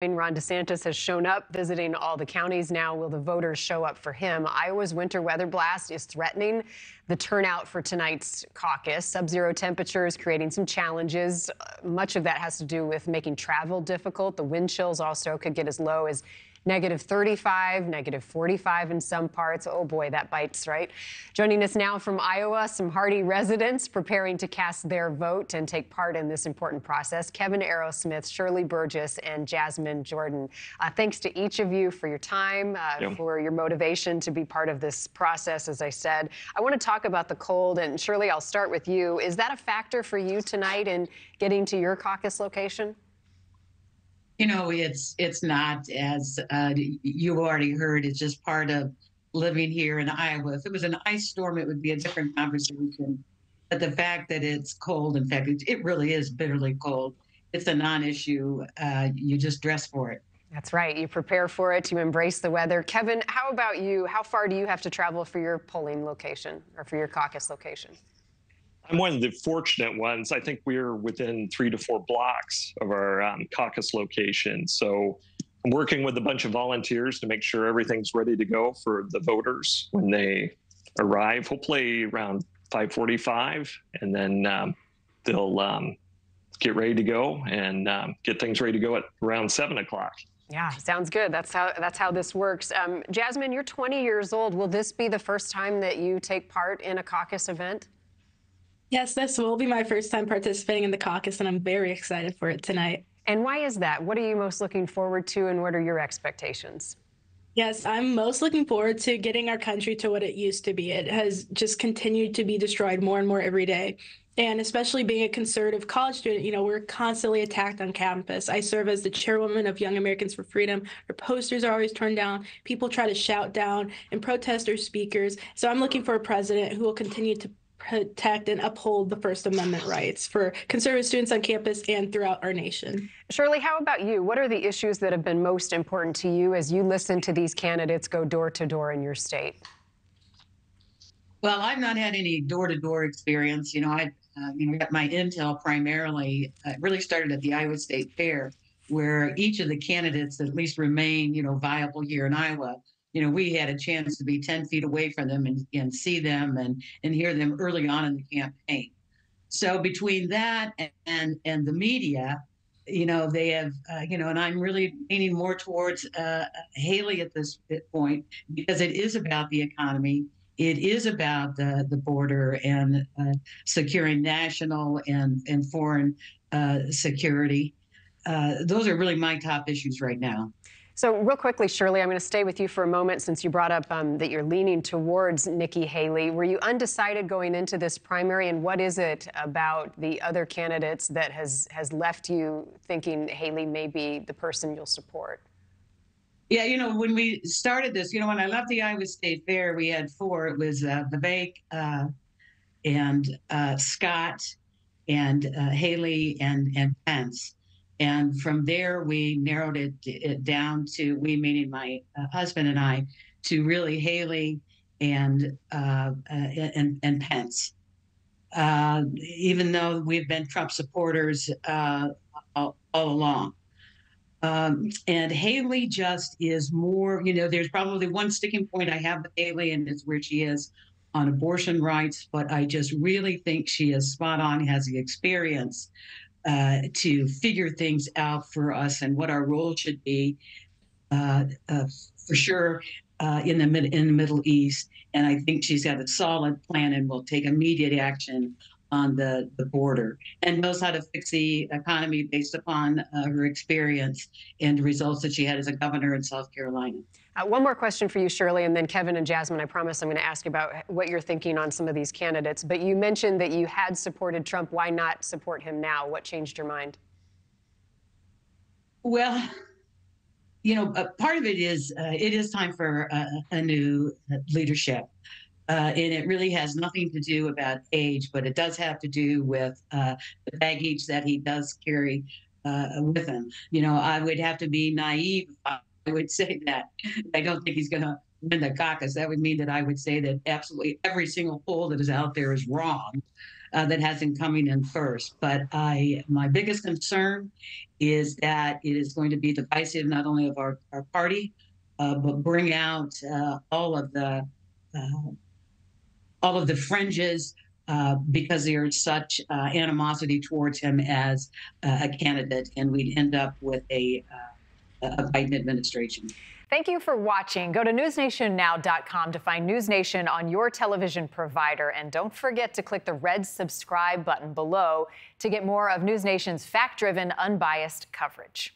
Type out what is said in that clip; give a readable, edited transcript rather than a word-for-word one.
Ron DeSantis has shown up visiting all the counties now. Will the voters show up for him? Iowa's winter weather blast is threatening the turnout for tonight's caucus. Sub-zero temperatures creating some challenges. Much of that has to do with making travel difficult. The wind chills also could get as low as -35, -45 in some parts. Oh boy, that bites, right? Joining us now from Iowa, some hardy residents preparing to cast their vote and take part in this important process. Keven Arrowsmith, Shirley Burgess, and Jasmyn Jordan. Thanks to each of you for your time, for your motivation to be part of this process, as I said. I want to talk about the cold, and Shirley, I'll start with you. Is that a factor for you tonight in getting to your caucus location? You know, it's not, as you already heard. It's just part of living here in Iowa. If it was an ice storm, it would be a different conversation. But the fact that it's cold, in fact, it really is bitterly cold. It's a non-issue. You just dress for it. That's right. You prepare for it. You embrace the weather. Keven, how about you? How far do you have to travel for your polling location or for your caucus location? I'm one of the fortunate ones. I think we're within 3 to 4 blocks of our caucus location. So I'm working with a bunch of volunteers to make sure everything's ready to go for the voters when they arrive, hopefully around 5:45. And then they'll get ready to go and get things ready to go at around 7 o'clock. Yeah, sounds good. That's how this works. Jasmyn, you're 20 years old. Will this be the first time that you take part in a caucus event? Yes, this will be my first time participating in the caucus, and I'm very excited for it tonight. And why is that? What are you most looking forward to, and what are your expectations? Yes, I'm most looking forward to getting our country to what it used to be. It has just continued to be destroyed more and more every day. And especially being a conservative college student, you know, we're constantly attacked on campus. I serve as the chairwoman of Young Americans for Freedom. Our posters are always torn down. People try to shout down and protest our speakers. So I'm looking for a president who will continue to protect and uphold the First Amendment rights for conservative students on campus and throughout our nation. Shirley, how about you? What are the issues that have been most important to you as you listen to these candidates go door to door in your state? Well, I've not had any door-to-door experience. You know, I got my intel primarily, really started at the Iowa State Fair, where each of the candidates that at least remain, viable here in Iowa, we had a chance to be 10 feet away from them and see them and hear them early on in the campaign. So between that and the media, they have, and I'm really leaning more towards Haley at this point, because it is about the economy. It is about the border and securing national and foreign security. Those are really my top issues right now. So real quickly, Shirley, I'm going to stay with you for a moment since you brought up that you're leaning towards Nikki Haley. Were you undecided going into this primary, and what is it about the other candidates that has left you thinking Haley may be the person you'll support? Yeah, when we started this, when I left the Iowa State Fair, we had 4. It was Vivek and Scott and Haley and Pence. And from there, we narrowed it down to, we meaning my husband and I, to really Haley and Pence. Even though we've been Trump supporters all along. And Haley just is more, there's probably one sticking point I have with Haley, and it's where she is on abortion rights. But I just really think she is spot on, has the experience to figure things out for us and what our role should be, for sure, in the Middle East. And I think she's got a solid plan and will take immediate action on the border, and knows how to fix the economy based upon her experience and the results that she had as a governor in South Carolina. One more question for you, Shirley, and then Keven and Jasmyn, I promise I'm going to ask about what you're thinking on some of these candidates. But you mentioned that you had supported Trump. Why not support him now? What changed your mind? Well, part of it is time for a new leadership. And it really has nothing to do about age, but it does have to do with the baggage that he does carry with him. I would have to be naive if I would say that. I don't think he's going to win the caucus. That would mean that I would say that absolutely every single poll that is out there is wrong. that has him coming in first. But my biggest concern is that it is going to be divisive not only of our party, but bring out all of the fringes because there's such animosity towards him as a candidate, and we'd end up with a Biden administration. Thank you for watching. Go to newsnationnow.com to find NewsNation on your television provider. And don't forget to click the red subscribe button below to get more of NewsNation's fact-driven, unbiased coverage.